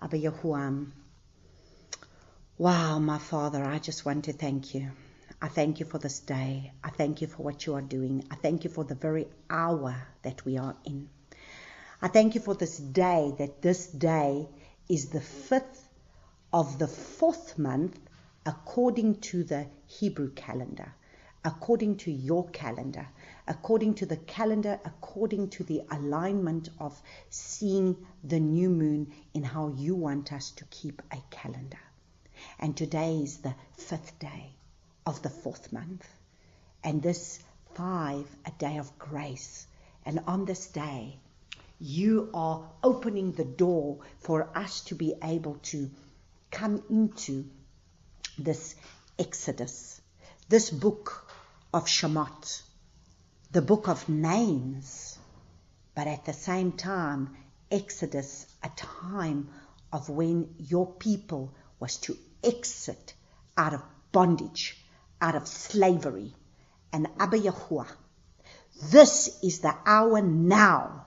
Abba Yahuwah. Wow, my Father, I just want to thank you. I thank you for this day. I thank you for what you are doing. I thank you for the very hour that we are in. I thank you for this day, that this day is the 5th of the 4th month according to the Hebrew calendar, according to your calendar, according to the calendar, according to the alignment of seeing the new moon in how you want us to keep a calendar. And today is the 5th day of the 4th month. And this 5, a day of grace. And on this day, you are opening the door for us to be able to come into this Exodus, this book of Shemot, the book of names, but at the same time, Exodus, a time of when your people was to exit out of bondage, out of slavery. And Abba Yahuwah, this is the hour now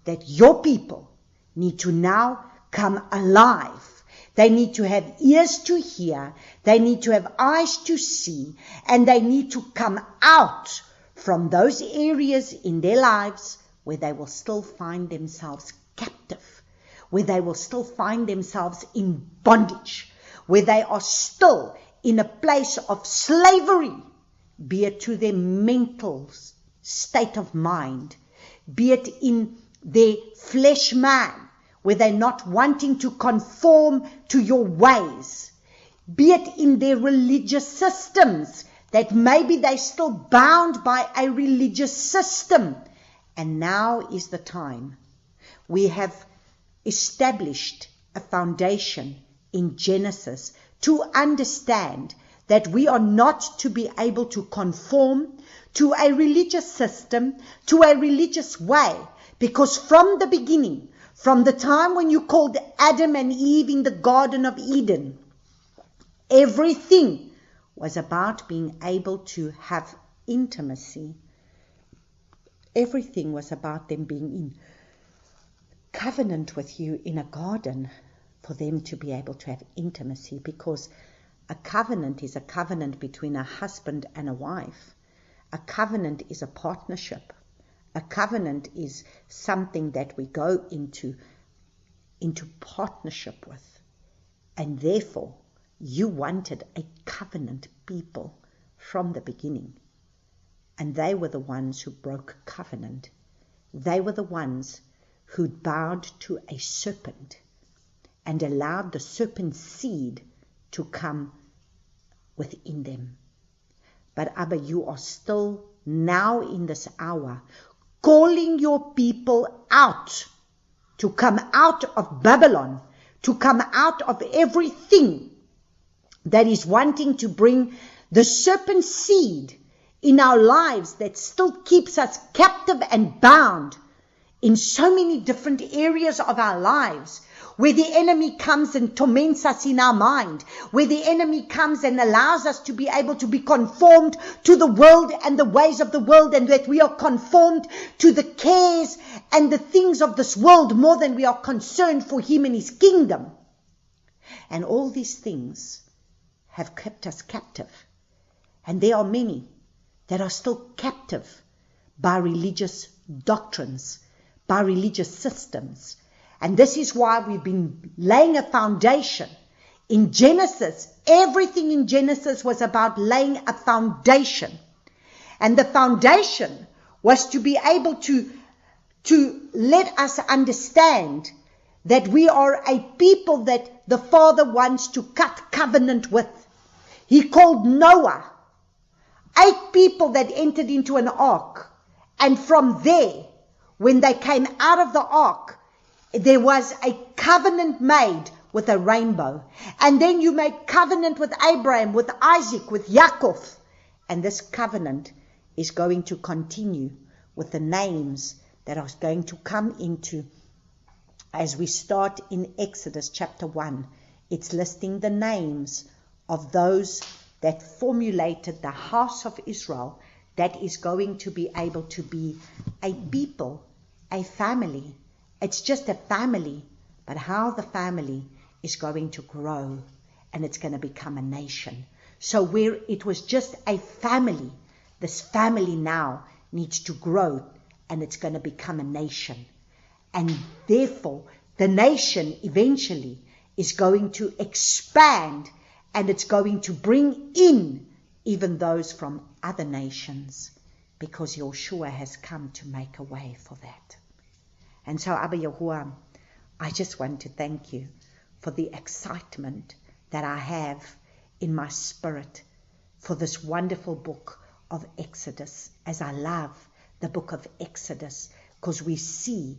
that your people need to now come alive. They need to have ears to hear, they need to have eyes to see, and they need to come out from those areas in their lives where they will still find themselves captive, where they will still find themselves in bondage, where they are still in a place of slavery, be it to their mental state of mind, be it in their flesh man, where they're not wanting to conform to your ways, be it in their religious systems, that maybe they're still bound by a religious system. And now is the time. We have established a foundation in Genesis to understand that we are not to be able to conform to a religious system, to a religious way, because from the beginning, from the time when you called Adam and Eve in the Garden of Eden, everything was about being able to have intimacy. Everything was about them being in covenant with you in a garden, for them to be able to have intimacy, because a covenant is a covenant between a husband and a wife. A covenant is a partnership. A covenant is something that we go into partnership with. And therefore, you wanted a covenant people from the beginning. And they were the ones who broke covenant. They were the ones who bowed to a serpent and allowed the serpent's seed to come within them. But Abba, you are still now in this hour calling your people out, to come out of Babylon, to come out of everything that is wanting to bring the serpent's seed in our lives that still keeps us captive and bound in so many different areas of our lives, where the enemy comes and torments us in our mind, where the enemy comes and allows us to be able to be conformed to the world and the ways of the world, and that we are conformed to the cares and the things of this world more than we are concerned for him and his kingdom. And all these things have kept us captive. And there are many that are still captive by religious doctrines, by religious systems. And this is why we've been laying a foundation. In Genesis, everything in Genesis was about laying a foundation. And the foundation was to be able to let us understand that we are a people that the Father wants to cut covenant with. He called Noah, 8 people that entered into an ark. And from there, when they came out of the ark, there was a covenant made with a rainbow. And then you made covenant with Abraham, with Isaac, with Yaakov. And this covenant is going to continue with the names that are going to come into, as we start in Exodus chapter 1. It's listing the names of those that formulated the house of Israel, that is going to be able to be a people, a family. It's just a family, but how the family is going to grow and it's going to become a nation. So where it was just a family, this family now needs to grow and it's going to become a nation. And therefore, the nation eventually is going to expand and it's going to bring in even those from other nations, because Yeshua has come to make a way for that. And so, Abba Yahuwah, I just want to thank you for the excitement that I have in my spirit for this wonderful book of Exodus, as I love the book of Exodus, because we see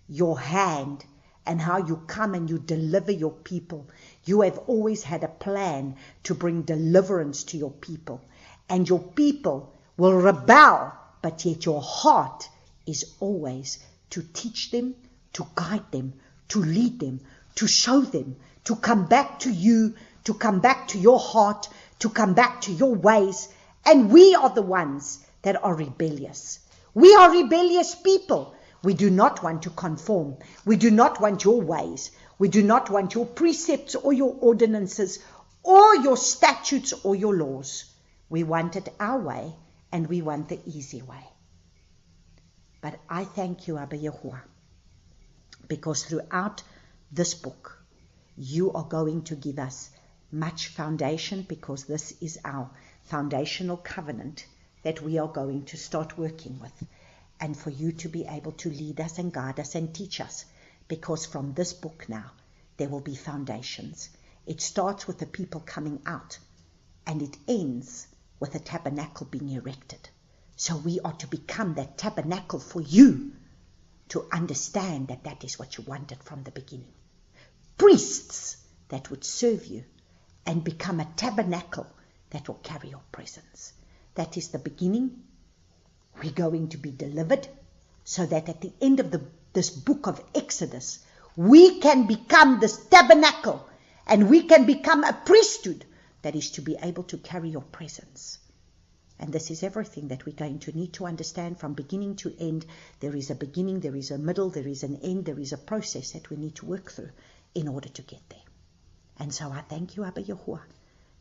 your hand and how you come and you deliver your people. You have always had a plan to bring deliverance to your people, and your people will rebel, but yet your heart is always to teach them, to guide them, to lead them, to show them, to come back to you, to come back to your heart, to come back to your ways. And we are the ones that are rebellious. We are rebellious people. We do not want to conform. We do not want your ways. We do not want your precepts or your ordinances or your statutes or your laws. We want it our way, and we want the easy way. But I thank you, Abba Yahuwah, because throughout this book, you are going to give us much foundation, because this is our foundational covenant that we are going to start working with. And for you to be able to lead us and guide us and teach us, because from this book now, there will be foundations. It starts with the people coming out, and it ends with a tabernacle being erected. So we are to become that tabernacle for you to understand that that is what you wanted from the beginning. Priests that would serve you and become a tabernacle that will carry your presence. That is the beginning. We're going to be delivered so that at the end of this book of Exodus, we can become this tabernacle and we can become a priesthood that is to be able to carry your presence. And this is everything that we're going to need to understand from beginning to end. There is a beginning, there is a middle, there is an end, there is a process that we need to work through in order to get there. And so I thank you, Abba Yahuwah,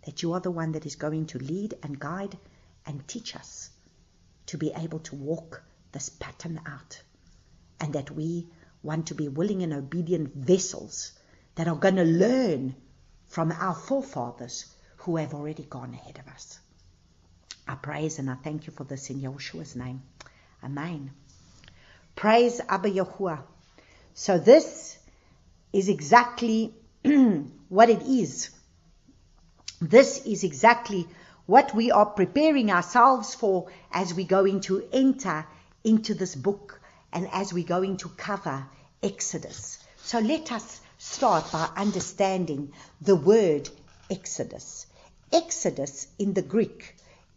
that you are the one that is going to lead and guide and teach us to be able to walk this pattern out, and that we want to be willing and obedient vessels that are going to learn from our forefathers who have already gone ahead of us. I praise and I thank you for this in Yeshua's name. Amen. Praise Abba Yahuwah. So this is exactly what it is. This is exactly what we are preparing ourselves for as we're going to enter into this book and as we're going to cover Exodus. So let us start by understanding the word Exodus. Exodus in the Greek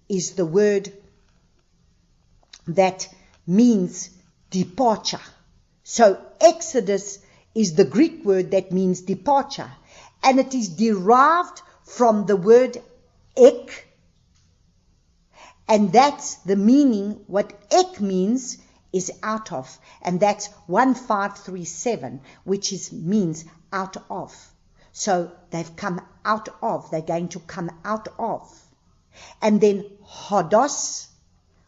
is the word that means departure. So Exodus is the Greek word that means departure, and it is derived from the word ek, and that's the meaning. What ek means is out of, and that's 1537, which means out of. So they've come out of, they're going to come out of. And then hodos,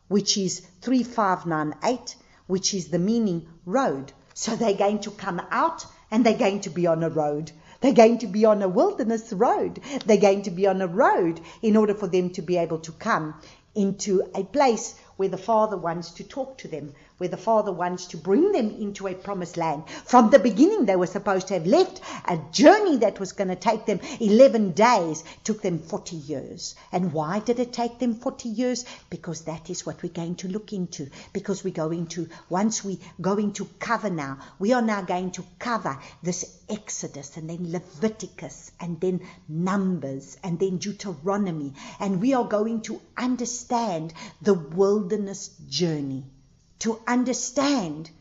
which is 3598, which is the meaning road. So they're going to come out and they're going to be on a road. They're going to be on a wilderness road. They're going to be on a road in order for them to be able to come into a place where the Father wants to talk to them, where the Father wants to bring them into a promised land. From the beginning, they were supposed to have left a journey that was going to take them 11 days. It took them 40 years. And why did it take them 40 years? Because that is what we're going to look into. Because we're going to, once we going to cover now, we are now going to cover this Exodus and then Leviticus and then Numbers and then Deuteronomy. And we are going to understand the wilderness journey, to understand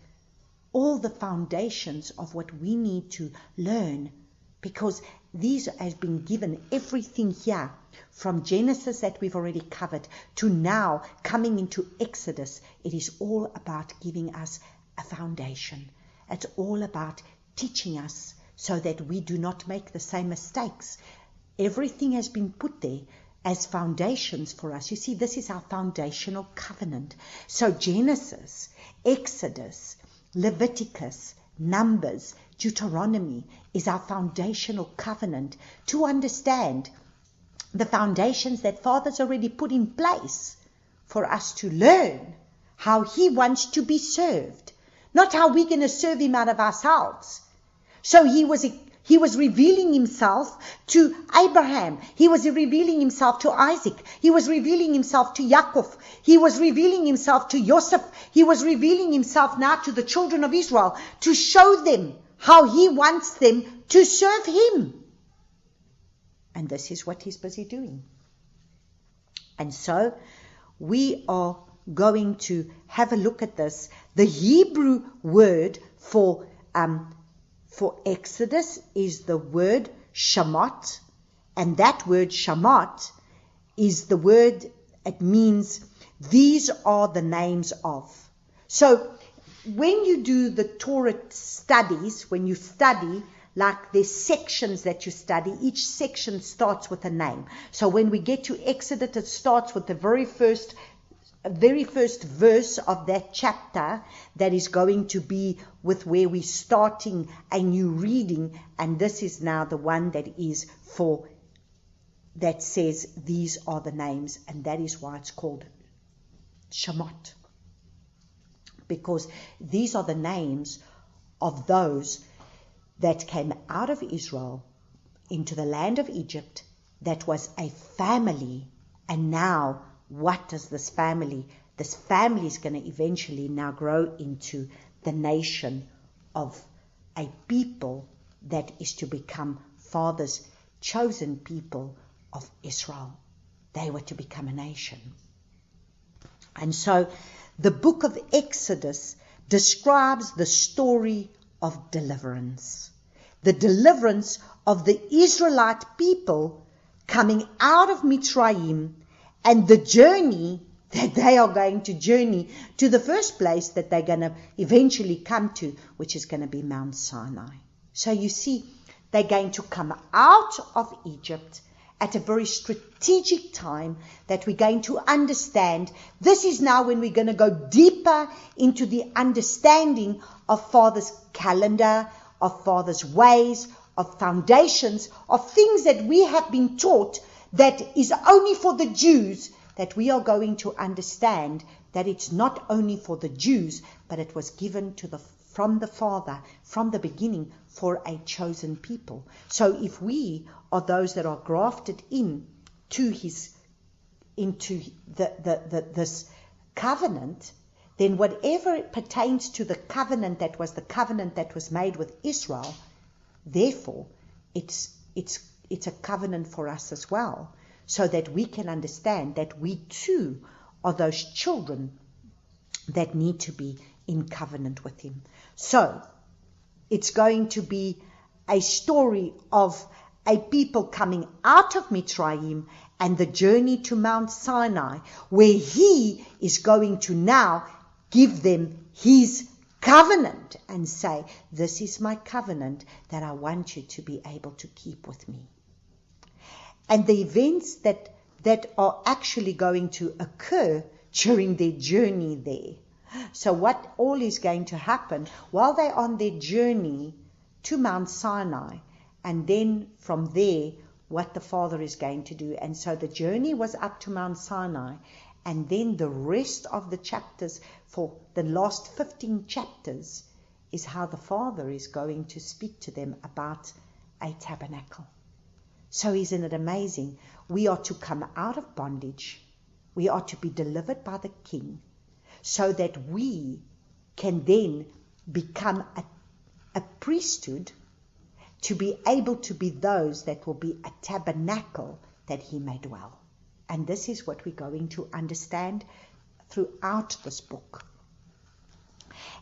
all the foundations of what we need to learn, because these has been given everything here from Genesis that we've already covered to now coming into Exodus. It is all about giving us a foundation. It's all about teaching us so that we do not make the same mistakes. Everything has been put there as foundations for us. You see, this is our foundational covenant. So Genesis, Exodus, Leviticus, Numbers, Deuteronomy is our foundational covenant to understand the foundations that Father's already put in place for us to learn how He wants to be served, not how we're going to serve Him out of ourselves. So He was revealing Himself to Abraham. He was revealing Himself to Isaac. He was revealing Himself to Yaakov. He was revealing Himself to Joseph. He was revealing Himself now to the children of Israel to show them how He wants them to serve Him. And this is what He's busy doing. And so we are going to have a look at this. The Hebrew word for Exodus is the word Shemot, and that word Shemot is the word, it means these are the names of. So when you do the Torah studies, when you study, like there's sections that you study, each section starts with a name. So when we get to Exodus, it starts with the very first verse of that chapter that is going to be with where we're starting a new reading, and this is now the one that says these are the names, and that is why it's called Shemot, because these are the names of those that came out of Israel into the land of Egypt. That was a family, and now what does this family? This family is going to eventually now grow into the nation of a people that is to become Father's chosen people of Israel. They were to become a nation. And so the book of Exodus describes the story of deliverance. The deliverance of the Israelite people coming out of Mitzrayim, and the journey that they are going to journey to the first place that they're going to eventually come to, which is going to be Mount Sinai. So you see, they're going to come out of Egypt at a very strategic time that we're going to understand. This is now when we're going to go deeper into the understanding of Father's calendar, of Father's ways, of foundations, of things that we have been taught that is only for the Jews, that we are going to understand that it's not only for the Jews, but it was given from the Father, from the beginning, for a chosen people. So if we are those that are grafted into this covenant, then whatever pertains to the covenant that was made with Israel, therefore it's a covenant for us as well, so that we can understand that we too are those children that need to be in covenant with Him. So it's going to be a story of a people coming out of Mitzrayim and the journey to Mount Sinai, where He is going to now give them His covenant and say, this is my covenant that I want you to be able to keep with me. And the events that are actually going to occur during their journey there. So what all is going to happen while they're on their journey to Mount Sinai, and then from there, what the Father is going to do. And so the journey was up to Mount Sinai, and then the rest of the chapters, for the last 15 chapters, is how the Father is going to speak to them about a tabernacle. So isn't it amazing? We are to come out of bondage. We are to be delivered by the King, so that we can then become a priesthood, to be able to be those that will be a tabernacle that He may dwell. And this is what we're going to understand throughout this book.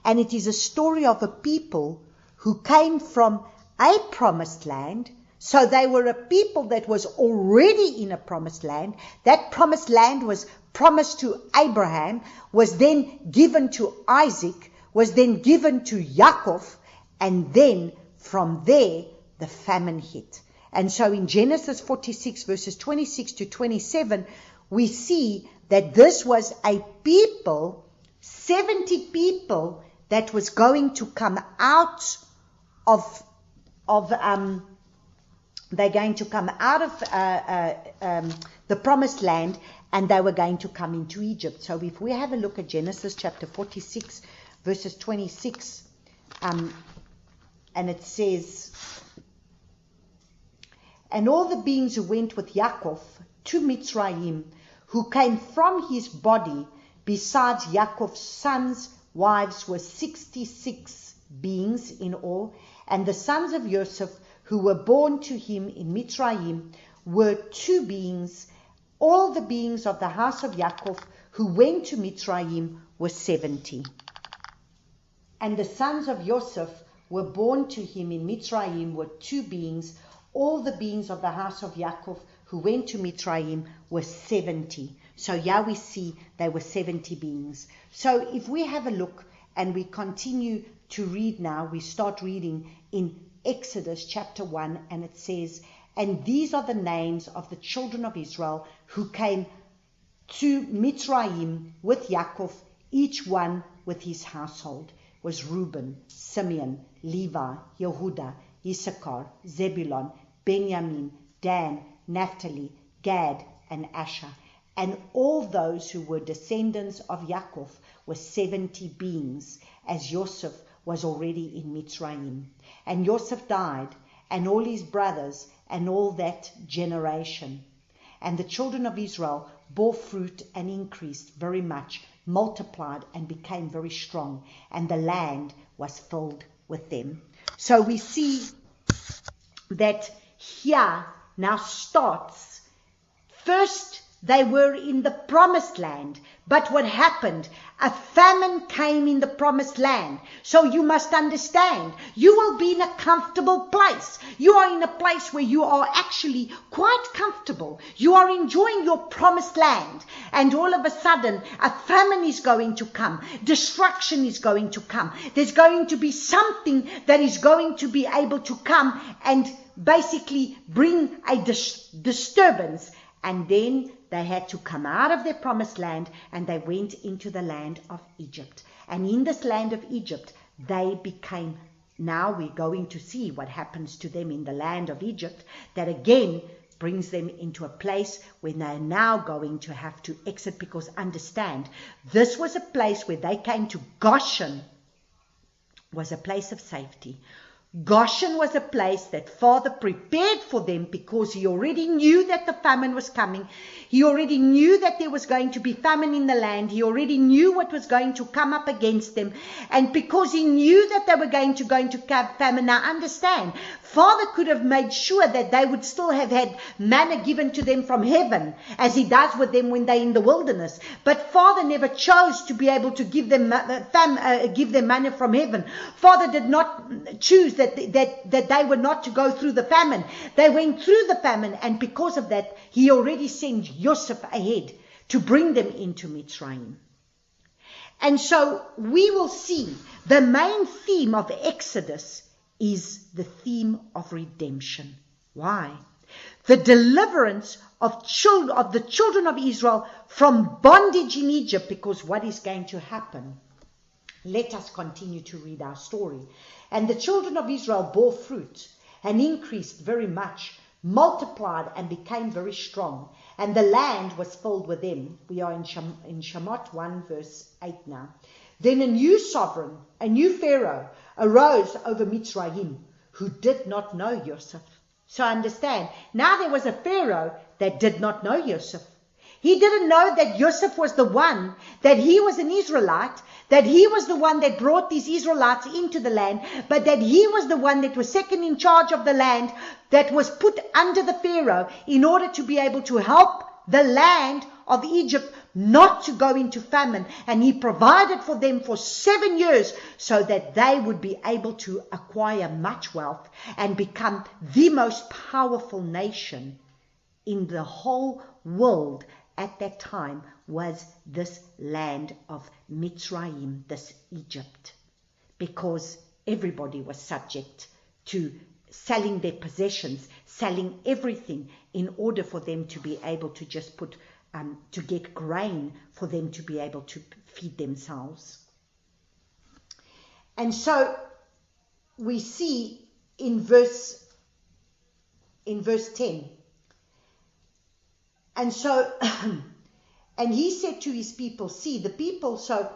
And it is a story of a people who came from a promised land. So they were a people that was already in a promised land. That promised land was promised to Abraham, was then given to Isaac, was then given to Yaakov, and then from there the famine hit. And so in Genesis 46 verses 26 to 27, we see that this was a people, 70 people, that was going to come out of they're going to come out of the promised land, and they were going to come into Egypt. So if we have a look at Genesis chapter 46 verses 26, and it says, and all the beings who went with Yaakov to Mitzrayim, who came from his body, besides Yaakov's sons' wives, were 66 beings in all, and the sons of Joseph, who were born to him in Mitzrayim, were 2 beings. All the beings of the house of Yaakov who went to Mitzrayim were 70. And the sons of Joseph were born to him in Mitzrayim were 2 beings. All the beings of the house of Yaakov who went to Mitzrayim were 70. So here we see they were 70 beings. So if we have a look and we continue to read now, we start reading in Exodus chapter 1, and it says, and these are the names of the children of Israel who came to Mitzrayim with Yaakov, each one with his household, was Reuben, Simeon, Levi, Yehuda, Issachar, Zebulun, Benjamin, Dan, Naphtali, Gad, and Asher. And all those who were descendants of Yaakov were 70 beings, as Joseph was already in Mitzrayim. And Joseph died, and all his brothers, and all that generation. And the children of Israel bore fruit and increased very much, multiplied and became very strong, and the land was filled with them. So we see that here now starts. First, they were in the promised land. But what happened? A famine came in the promised land. So you must understand, you will be in a comfortable place. You are in a place where you are actually quite comfortable. You are enjoying your promised land. And all of a sudden, a famine is going to come. Destruction is going to come. There's going to be something that is going to be able to come and basically bring a disturbance. And then they had to come out of their promised land, and they went into the land of Egypt. And in this land of Egypt, they became, now we're going to see what happens to them in the land of Egypt, that again brings them into a place where they're now going to have to exit, because understand, this was a place where they came to. Goshen was a place of safety. Goshen was a place that Father prepared for them, because he already knew that the famine was coming. He already knew that there was going to be famine in the land. He already knew what was going to come up against them. And because he knew that they were going to famine, now understand, Father could have made sure that they would still have had manna given to them from heaven, as he does with them when they're in the wilderness. But Father never chose to be able to give them manna from heaven. Father did not choose that they were not to go through the famine. They went through the famine, and because of that, he already sent Joseph ahead to bring them into Mitzrayim. And so we will see the main theme of Exodus is the theme of redemption. Why? The deliverance of the children of Israel from bondage in Egypt, because what is going to happen? Let us continue to read our story. And the children of Israel bore fruit and increased very much, multiplied and became very strong. And the land was filled with them. We are in Shemot 1 verse 8 now. Then a new sovereign, a new Pharaoh, arose over Mitzrayim, who did not know Joseph. So understand, now there was a Pharaoh that did not know Joseph. He didn't know that Joseph was the one, that he was an Israelite, that he was the one that brought these Israelites into the land, but that he was the one that was second in charge of the land, that was put under the Pharaoh in order to be able to help the land of Egypt not to go into famine. And he provided for them for 7 years so that they would be able to acquire much wealth and become the most powerful nation in the whole world. At that time was this land of Mitzrayim, this Egypt, because everybody was subject to selling their possessions, selling everything in order for them to be able to just to get grain for them to be able to feed themselves. And so we see in verse 10, and so, and he said to his people, see the people, so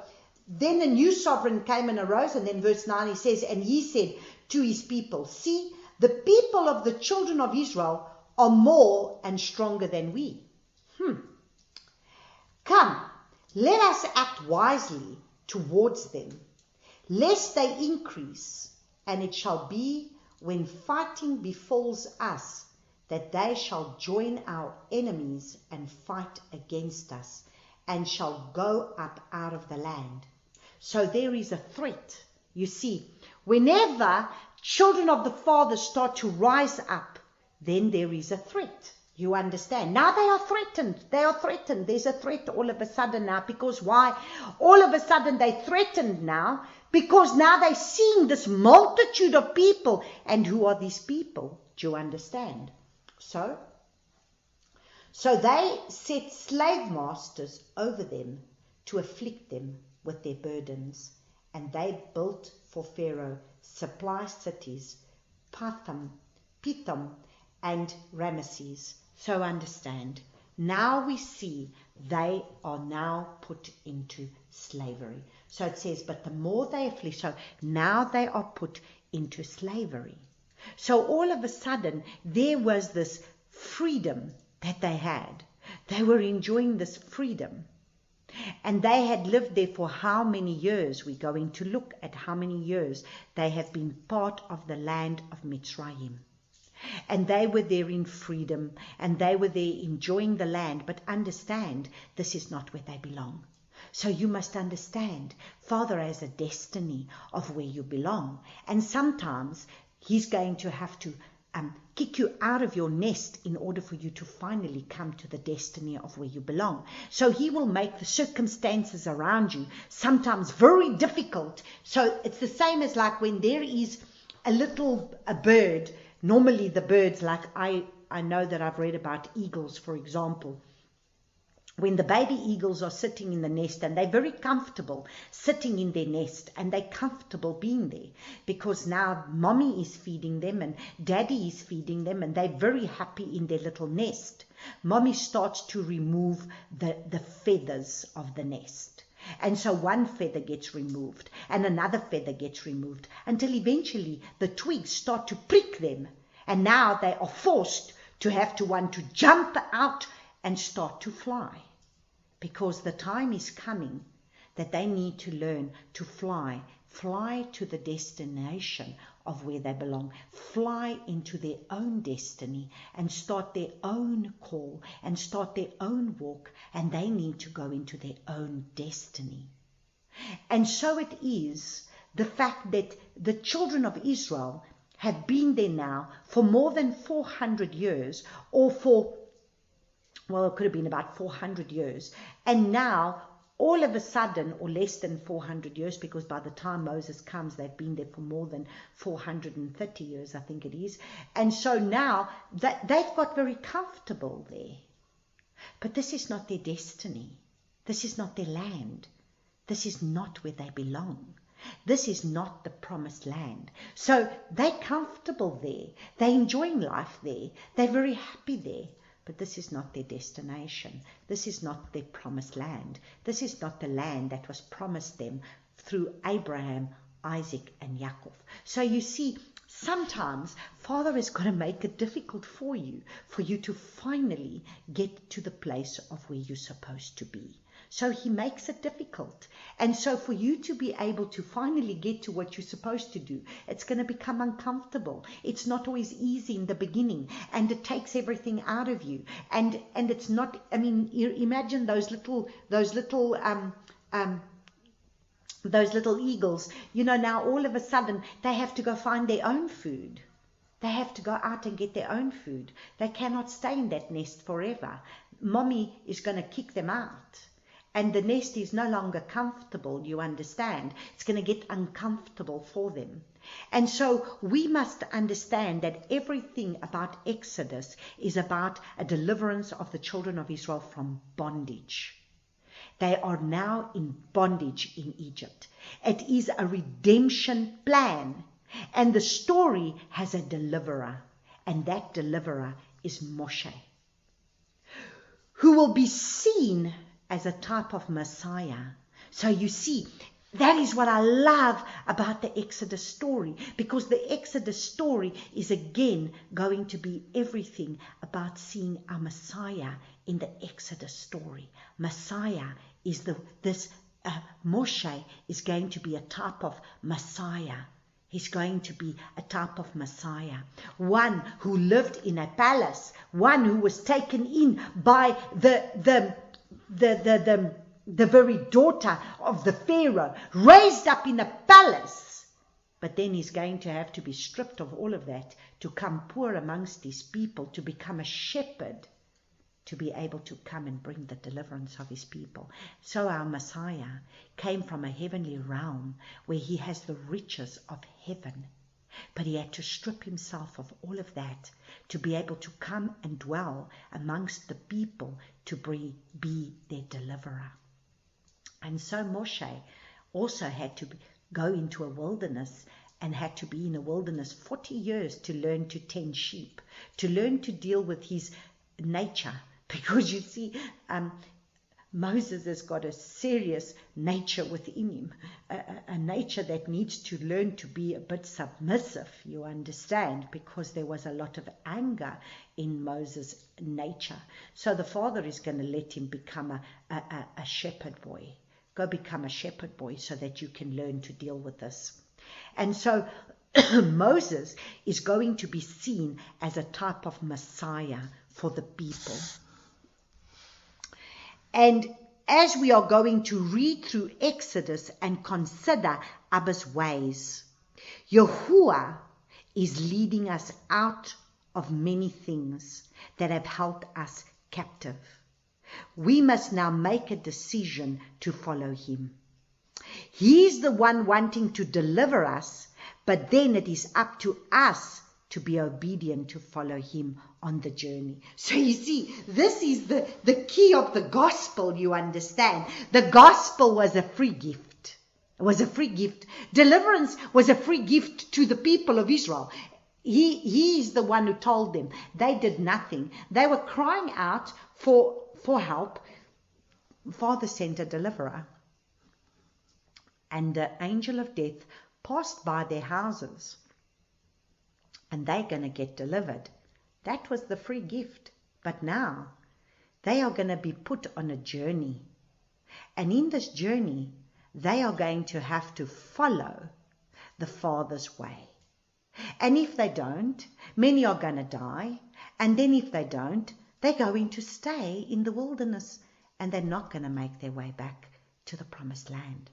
then a new sovereign came and arose, and then verse 9 he says, and he said to his people, see, the people of the children of Israel are more and stronger than we. Come, let us act wisely towards them, lest they increase, and it shall be when fighting befalls us, that they shall join our enemies and fight against us, and shall go up out of the land. So there is a threat. You see, whenever children of the Father start to rise up, then there is a threat. You understand? Now they are threatened. They are threatened. There's a threat all of a sudden now. Because why? All of a sudden they're threatened now. Because now they're seeing this multitude of people. And who are these people? Do you understand? So they set slave masters over them to afflict them with their burdens. And they built for Pharaoh supply cities, Pithom, and Ramesses. So understand, now we see they are now put into slavery. So it says, but the more they afflict, so now they are put into slavery. So all of a sudden, there was this freedom that they had. They were enjoying this freedom. And they had lived there for how many years? We're going to look at how many years they have been part of the land of Mitzrayim. And they were there in freedom, and they were there enjoying the land. But understand, this is not where they belong. So you must understand, Father has a destiny of where you belong. And sometimes He's going to have to kick you out of your nest in order for you to finally come to the destiny of where you belong. So He will make the circumstances around you sometimes very difficult. So it's the same as like when there is a bird. Normally the birds, like I know that I've read about eagles, for example. When the baby eagles are sitting in the nest, and they're very comfortable sitting in their nest, and they're comfortable being there because now mommy is feeding them and daddy is feeding them, and they're very happy in their little nest. Mommy starts to remove the feathers of the nest. And so one feather gets removed and another feather gets removed until eventually the twigs start to prick them. And now they are forced to have to want to jump out and start to fly. Because the time is coming that they need to learn to fly to the destination of where they belong, fly into their own destiny and start their own call and start their own walk, and they need to go into their own destiny. And so it is the fact that the children of Israel have been there now for more than 400 years, or it could have been about 400 years. And now, all of a sudden, or less than 400 years, because by the time Moses comes, they've been there for more than 430 years, I think it is. And so now, they've got very comfortable there. But this is not their destiny. This is not their land. This is not where they belong. This is not the promised land. So they're comfortable there. They're enjoying life there. They're very happy there. But this is not their destination. This is not their promised land. This is not the land that was promised them through Abraham, Isaac, and Jacob. So you see, sometimes Father is going to make it difficult for you to finally get to the place of where you're supposed to be. So He makes it difficult. And so for you to be able to finally get to what you're supposed to do, it's going to become uncomfortable. It's not always easy in the beginning, and it takes everything out of you. And it's not, you imagine those little eagles, now all of a sudden they have to go find their own food. They have to go out and get their own food. They cannot stay in that nest forever. Mommy is going to kick them out. And the nest is no longer comfortable, you understand. It's going to get uncomfortable for them. And so we must understand that everything about Exodus is about a deliverance of the children of Israel from bondage. They are now in bondage in Egypt. It is a redemption plan. And the story has a deliverer. And that deliverer is Moshe, who will be seen as a type of Messiah. So you see, that is what I love about the Exodus story, because the Exodus story is again going to be everything about seeing our Messiah in the Exodus story. Messiah is Moshe is going to be a type of Messiah. He's going to be a type of Messiah, one who lived in a palace, one who was taken in by the very daughter of the Pharaoh, raised up in a palace. But then he's going to have to be stripped of all of that to come poor amongst his people, to become a shepherd, to be able to come and bring the deliverance of his people. So our Messiah came from a heavenly realm where he has the riches of heaven. But he had to strip himself of all of that to be able to come and dwell amongst the people to be their deliverer. And so Moshe also had to go into a wilderness and had to be in a wilderness 40 years to learn to tend sheep, to learn to deal with his nature. Because you see, Moses has got a serious nature within him, a nature that needs to learn to be a bit submissive, you understand, because there was a lot of anger in Moses' nature. So the father is going to let him become a shepherd boy. Go become a shepherd boy so that you can learn to deal with this. And so Moses is going to be seen as a type of Messiah for the people. And as we are going to read through Exodus and consider Abba's ways, Yahuwah is leading us out of many things that have held us captive. We must now make a decision to follow him. He's the one wanting to deliver us, but then it is up to us to be obedient to follow him on the journey. So you see, this is the key of the gospel, you understand. The gospel was a free gift. It was a free gift. Deliverance was a free gift to the people of Israel. He is the one who told them. They did nothing. They were crying out for help. Father sent a deliverer. And the angel of death passed by their houses. And they're going to get delivered. That was the free gift. But now, they are going to be put on a journey. And in this journey, they are going to have to follow the Father's way. And if they don't, many are going to die. And then if they don't, they're going to stay in the wilderness. And they're not going to make their way back to the promised land.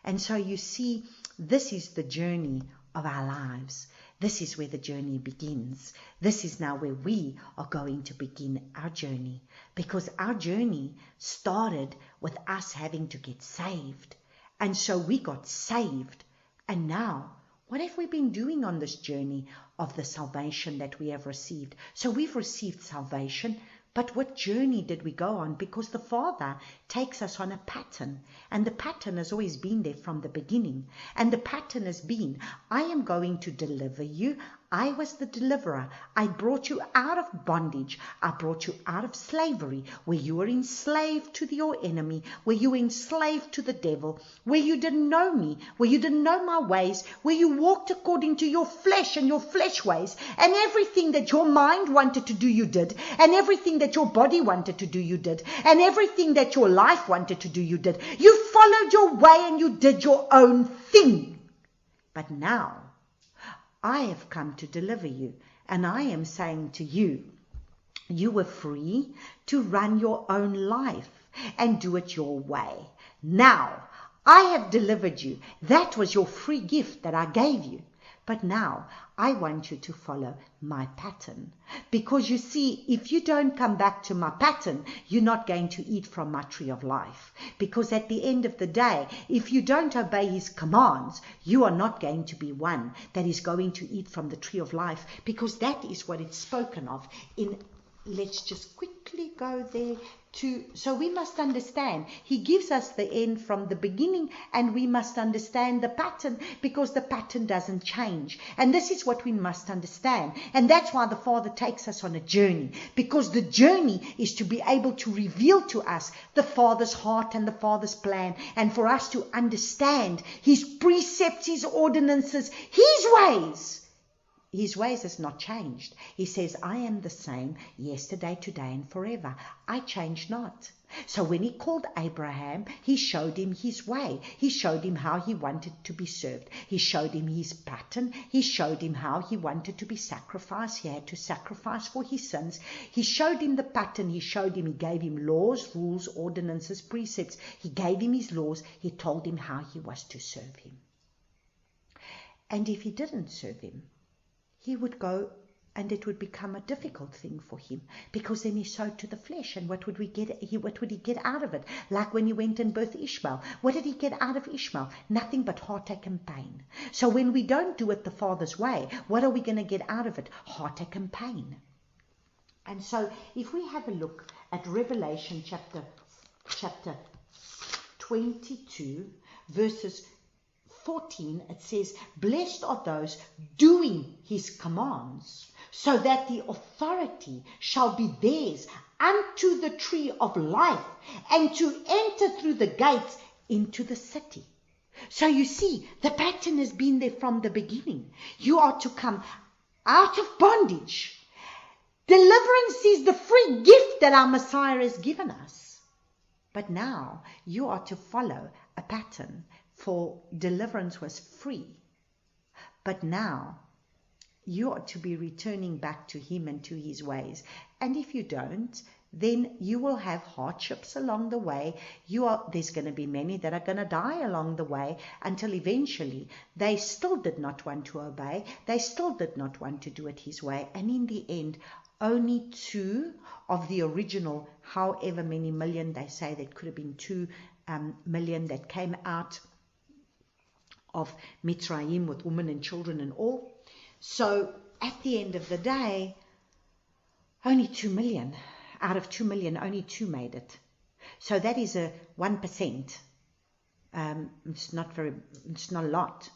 And so you see, this is the journey of our lives. This is where the journey begins. This is now where we are going to begin our journey, because our journey started with us having to get saved. And so we got saved. And now, what have we been doing on this journey of the salvation that we have received? So we've received salvation, but what journey did we go on? Because the Father takes us on a pattern, and the pattern has always been there from the beginning. And the pattern has been, I am going to deliver you. I was the deliverer. I brought you out of bondage. I brought you out of slavery, where you were enslaved to your enemy, where you were enslaved to the devil, where you didn't know me, where you didn't know my ways, where you walked according to your flesh and your flesh ways, and everything that your mind wanted to do, you did, and everything that your body wanted to do, you did, and everything that your life wanted to do, you did. You followed your way and you did your own thing. But now, I have come to deliver you, and I am saying to you, you were free to run your own life and do it your way. Now, I have delivered you. That was your free gift that I gave you. But now I want you to follow my pattern. Because you see, if you don't come back to my pattern, you're not going to eat from my tree of life. Because at the end of the day, if you don't obey his commands, you are not going to be one that is going to eat from the tree of life. Because that is what it's spoken of in, let's just quickly go there. So we must understand, he gives us the end from the beginning, and we must understand the pattern, because the pattern doesn't change. And this is what we must understand. And that's why the Father takes us on a journey, because the journey is to be able to reveal to us the Father's heart and the Father's plan, and for us to understand his precepts, his ordinances, his ways. His ways has not changed. He says, I am the same yesterday, today, and forever. I change not. So when he called Abraham, he showed him his way. He showed him how he wanted to be served. He showed him his pattern. He showed him how he wanted to be sacrificed. He had to sacrifice for his sins. He showed him the pattern. He gave him laws, rules, ordinances, precepts. He gave him his laws. He told him how he was to serve him. And if he didn't serve him, he would go, and it would become a difficult thing for him, because then he sowed to the flesh. And what would he get out of it? Like when he went and birthed Ishmael, what did he get out of Ishmael? Nothing but heartache and pain. So when we don't do it the Father's way, what are we going to get out of it? Heartache and pain. And so if we have a look at Revelation chapter 22, verses 14, it says, blessed are those doing his commands, so that the authority shall be theirs unto the tree of life, and to enter through the gates into the city. So you see, the pattern has been there from the beginning. You are to come out of bondage. Deliverance is the free gift that our Messiah has given us. But now you are to follow a pattern. For deliverance was free. But now you ought to be returning back to him and to his ways. And if you don't, then you will have hardships along the way. There's going to be many that are going to die along the way, until eventually they still did not want to obey. They still did not want to do it his way. And in the end, only 2 of the original, however many million they say, that could have been 2 million that came out of Mitzrayim with women and children and all. So at the end of the day, only 2 million. Out of 2 million, only 2 made it. So that is a 1%. It's not a lot.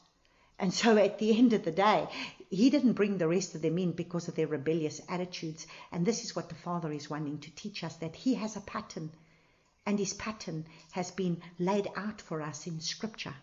And so at the end of the day, he didn't bring the rest of them in because of their rebellious attitudes. And this is what the Father is wanting to teach us, that he has a pattern. And his pattern has been laid out for us in Scripture.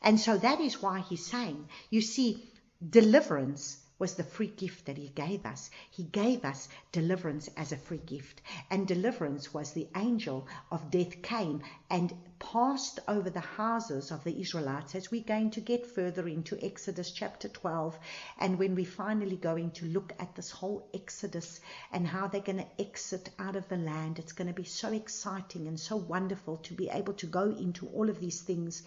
And so that is why he's saying, you see, deliverance was the free gift that he gave us. He gave us deliverance as a free gift. And deliverance was the angel of death came and passed over the houses of the Israelites, as we're going to get further into Exodus chapter 12. And when we're finally going to look at this whole Exodus and how they're going to exit out of the land, it's going to be so exciting and so wonderful to be able to go into all of these things.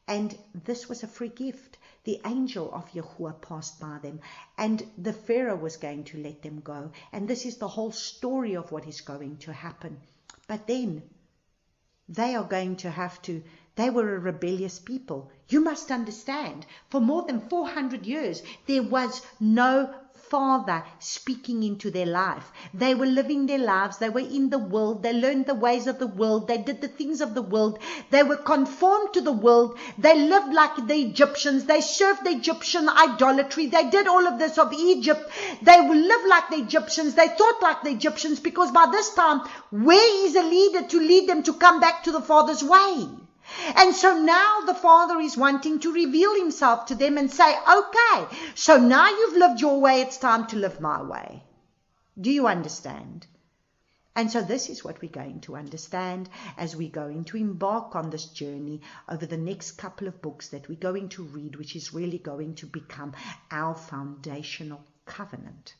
And this was a free gift. The angel of Yahuwah passed by them, and the Pharaoh was going to let them go. And this is the whole story of what is going to happen. But then they are going to have to, they were a rebellious people. You must understand, for more than 400 years, there was no Father speaking into their life. They were living their lives. They were in the world. They learned the ways of the world. They did the things of the world. They were conformed to the world. They lived like the Egyptians. They served the Egyptian idolatry. They did all of this of Egypt. They lived like the Egyptians. They thought like the Egyptians, because by this time, where is a leader to lead them to come back to the Father's way? And so now the Father is wanting to reveal himself to them and say, okay, so now you've lived your way, it's time to live my way. Do you understand? And so this is what we're going to understand as we're going to embark on this journey over the next couple of books that we're going to read, which is really going to become our foundational covenant.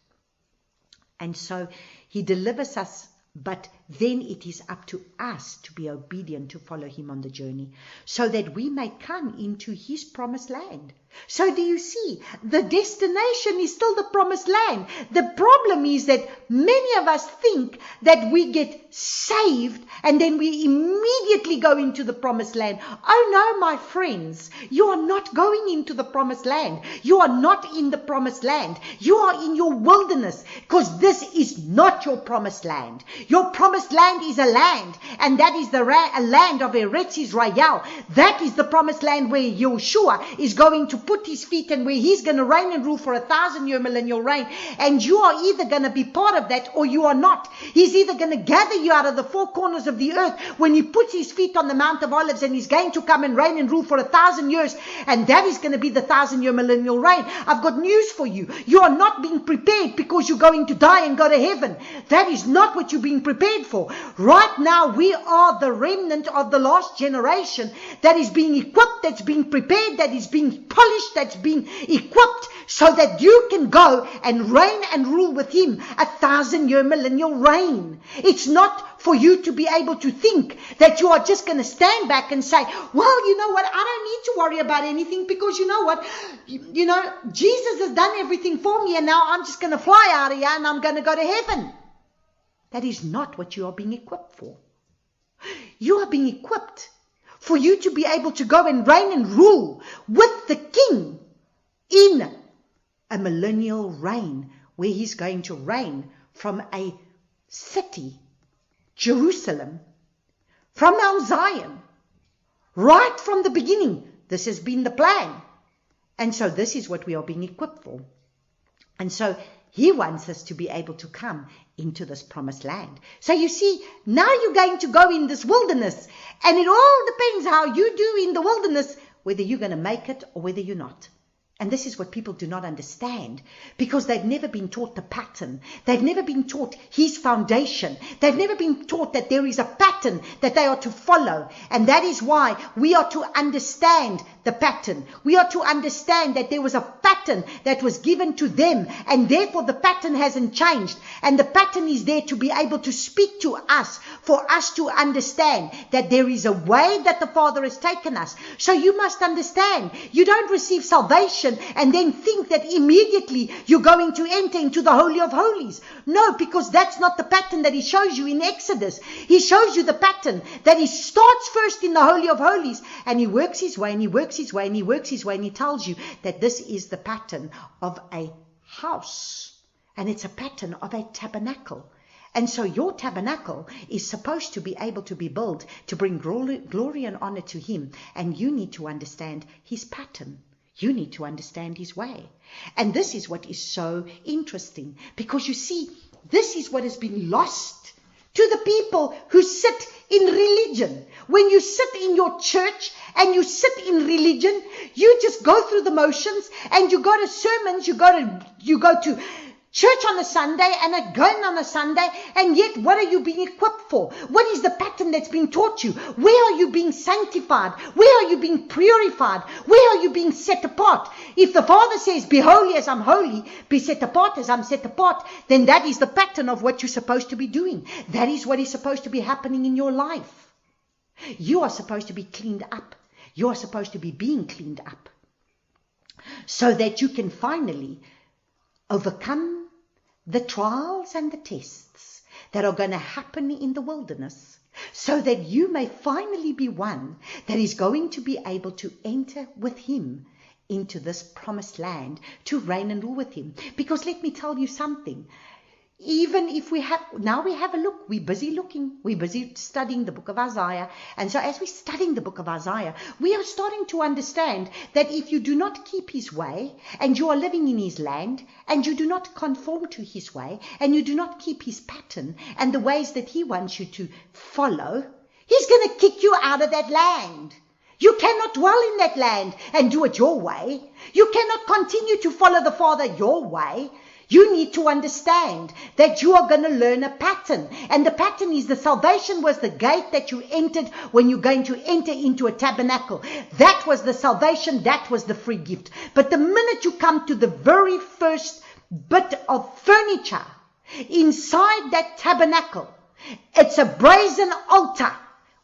And so he delivers us, but then it is up to us to be obedient, to follow him on the journey, so that we may come into his promised land. So do you see, the destination is still the promised land. The problem is that many of us think that we get saved and then we immediately go into the promised land. Oh no, my friends, you are not going into the promised land. You are not in the promised land. You are in your wilderness, because this is not your promised land. Your promised land is a land, and that is a land of Eretz Israel. That is the promised land where Yeshua is going to put his feet and where he's going to reign and rule for 1,000-year millennial reign. And you are either going to be part of that or you are not. He's either going to gather you out of the four corners of the earth when he puts his feet on the Mount of Olives, and he's going to come and reign and rule for 1,000 years, and that is going to be the 1,000-year millennial reign. I've got news for you. You are not being prepared because you're going to die and go to heaven. That is not what you're being prepared for. Right now, we are the remnant of the last generation that is being equipped, that's being prepared, that is being polished, that's being equipped so that you can go and reign and rule with him 1,000-year millennial reign. It's not for you to be able to think that you are just going to stand back and say, well, you know what, I don't need to worry about anything, because you know what, Jesus has done everything for me, and now I'm just going to fly out of here and I'm going to go to heaven. That is not what you are being equipped for. You are being equipped for you to be able to go and reign and rule with the King in a millennial reign, where he's going to reign from a city, Jerusalem, from Mount Zion, right from the beginning. This has been the plan. And so this is what we are being equipped for. And so he wants us to be able to come into this promised land. So you see, now you're going to go in this wilderness, and it all depends how you do in the wilderness, whether you're going to make it or whether you're not. And this is what people do not understand, because they've never been taught the pattern. They've never been taught his foundation. They've never been taught that there is a pattern that they are to follow. And that is why we are to understand the pattern. We are to understand that there was a pattern that was given to them, and therefore the pattern hasn't changed. And the pattern is there to be able to speak to us, for us to understand that there is a way that the Father has taken us. So you must understand, you don't receive salvation and then think that immediately you're going to enter into the Holy of Holies. No, because that's not the pattern that he shows you in Exodus. He shows you the pattern that he starts first in the Holy of Holies, and he works his way and he works his way and he works his way, and he tells you that this is the pattern of a house, and it's a pattern of a tabernacle. And so your tabernacle is supposed to be able to be built to bring glory and honor to him, and you need to understand his pattern. You need to understand his way. And this is what is so interesting, because you see, this is what has been lost to the people who sit in religion. When you sit in your church and you sit in religion, you just go through the motions, and you go to sermons, you go to church on a Sunday and again on a Sunday, and yet what are you being equipped for? What is the pattern that's being taught you? Where are you being sanctified? Where are you being purified? Where are you being set apart? If the Father says, be holy as I'm holy, be set apart as I'm set apart, then that is the pattern of what you're supposed to be doing. That is what is supposed to be happening in your life. You are supposed to be cleaned up. You are supposed to be being cleaned up, so that you can finally overcome the trials and the tests that are going to happen in the wilderness, so that you may finally be one that is going to be able to enter with him into this promised land, to reign and rule with him. Because let me tell you something, even if we have a look, we're busy looking, we're busy studying the book of Isaiah. And so as we're studying the book of Isaiah, we are starting to understand that if you do not keep his way, and you are living in his land, and you do not conform to his way, and you do not keep his pattern and the ways that he wants you to follow, he's going to kick you out of that land. You cannot dwell in that land and do it your way. You cannot continue to follow the Father your way. You need to understand that you are going to learn a pattern. And the pattern is the salvation was the gate that you entered when you're going to enter into a tabernacle. That was the salvation. That was the free gift. But the minute you come to the very first bit of furniture inside that tabernacle, it's a brazen altar,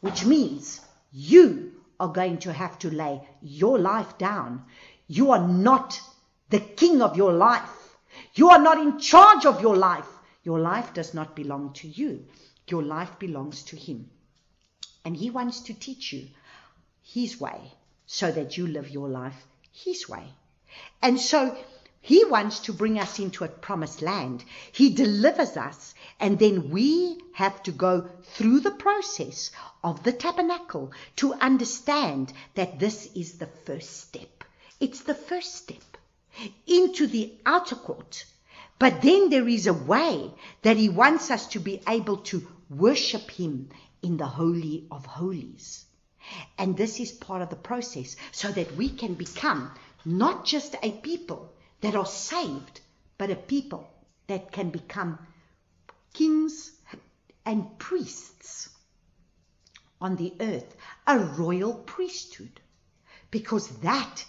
which means you are going to have to lay your life down. You are not the king of your life. You are not in charge of your life. Your life does not belong to you. Your life belongs to him. And he wants to teach you his way so that you live your life his way. And so he wants to bring us into a promised land. He delivers us, and then we have to go through the process of the tabernacle to understand that this is the first step. It's the first step into the outer court. But then there is a way that he wants us to be able to worship him in the Holy of Holies. And this is part of the process so that we can become not just a people that are saved, but a people that can become kings and priests on the earth, a royal priesthood, because that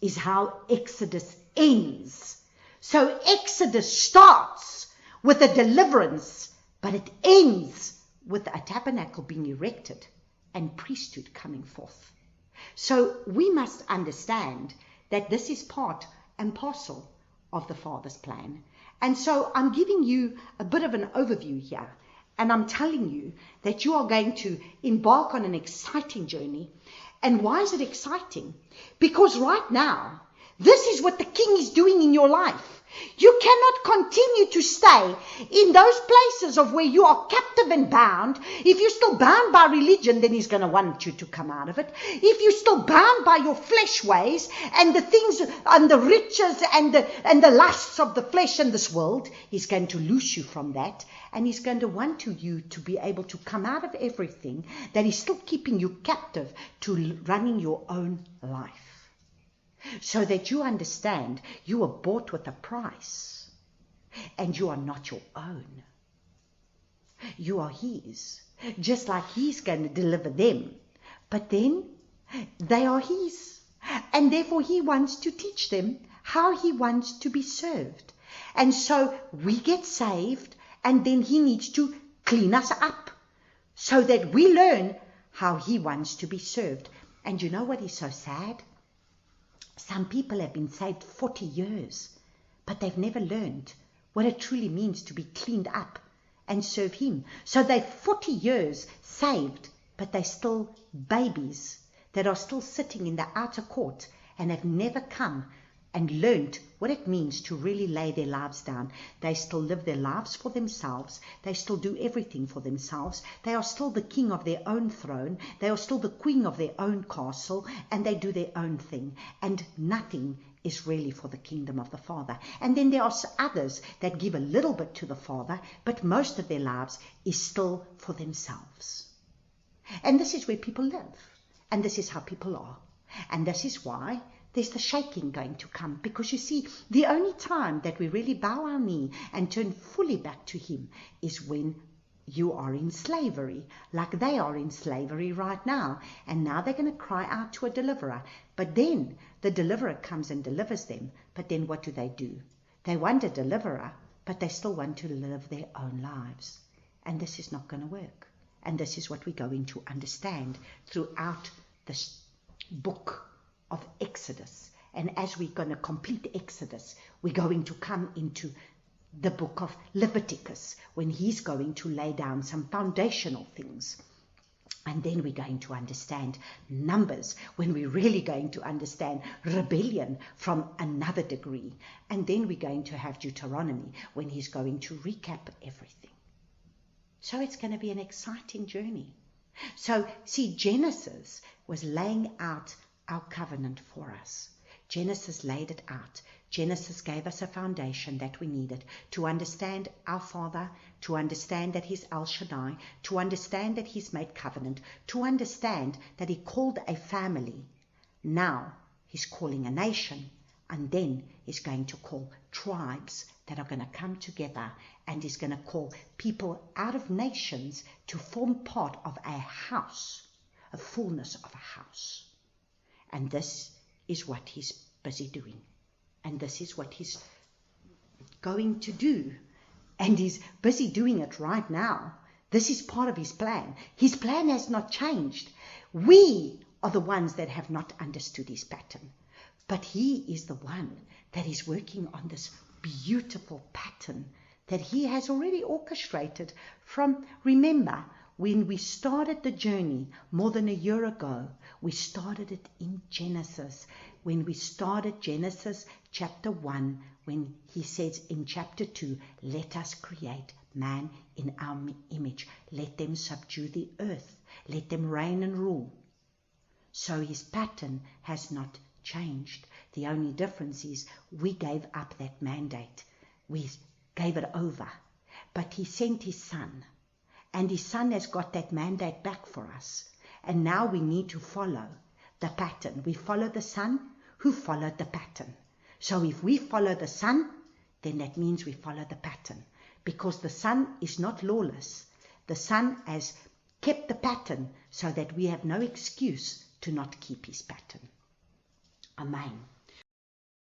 is how Exodus ends. So Exodus starts with a deliverance, but it ends with a tabernacle being erected and priesthood coming forth. So we must understand that this is part and parcel of the Father's plan. And so I'm giving you a bit of an overview here, and I'm telling you that you are going to embark on an exciting journey. And why is it exciting? Because right now, this is what the King is doing in your life. You cannot continue to stay in those places of where you are captive and bound. If you're still bound by religion, then he's going to want you to come out of it. If you're still bound by your flesh ways and the things and the riches and the lusts of the flesh and this world, he's going to loose you from that. And he's going to want you to be able to come out of everything that is still keeping you captive to running your own life. So that you understand you were bought with a price and you are not your own. You are his, just like he's going to deliver them. But then they are his, and therefore he wants to teach them how he wants to be served. And so we get saved, and then he needs to clean us up so that we learn how he wants to be served. And you know what is so sad? Some people have been saved 40 years, but they've never learned what it truly means to be cleaned up and serve him. So they're 40 years saved, but they're still babies that are still sitting in the outer court and have never come and learned what it means to really lay their lives down. They still live their lives for themselves. They still do everything for themselves. They are still the king of their own throne. They are still the queen of their own castle, and they do their own thing. And nothing is really for the kingdom of the Father. And then there are others that give a little bit to the Father, but most of their lives is still for themselves. And this is where people live. And this is how people are. And this is why there's the shaking going to come, because you see, the only time that we really bow our knee and turn fully back to him is when you are in slavery, like they are in slavery right now. And now they're going to cry out to a deliverer. But then the deliverer comes and delivers them. But then what do? They want a deliverer, but they still want to live their own lives. And this is not going to work. And this is what we're going to understand throughout this book of Exodus. And as we're going to complete Exodus, we're going to come into the book of Leviticus, when he's going to lay down some foundational things. And then we're going to understand Numbers, when we're really going to understand rebellion from another degree. And then we're going to have Deuteronomy, when he's going to recap everything. So it's going to be an exciting journey. So see, Genesis was laying out our covenant for us. Genesis laid it out. Genesis gave us a foundation that we needed to understand our Father, to understand that he's El Shaddai, to understand that he's made covenant, to understand that he called a family. Now he's calling a nation, and then he's going to call tribes that are going to come together, and he's going to call people out of nations to form part of a house, a fullness of a house. And this is what he's busy doing. And this is what he's going to do. And he's busy doing it right now. This is part of his plan. His plan has not changed. We are the ones that have not understood his pattern. But He is the one that is working on this beautiful pattern that He has already orchestrated from, remember, when we started the journey more than a year ago, we started it in Genesis. When we started Genesis chapter 1, when He says in chapter 2, let us create man in our image. Let them subdue the earth. Let them reign and rule. So His pattern has not changed. The only difference is we gave up that mandate. We gave it over. But He sent His Son. And His Son has got that mandate back for us. And now we need to follow the pattern. We follow the Son who followed the pattern. So if we follow the Son, then that means we follow the pattern. Because the Son is not lawless. The Son has kept the pattern so that we have no excuse to not keep His pattern. Amen.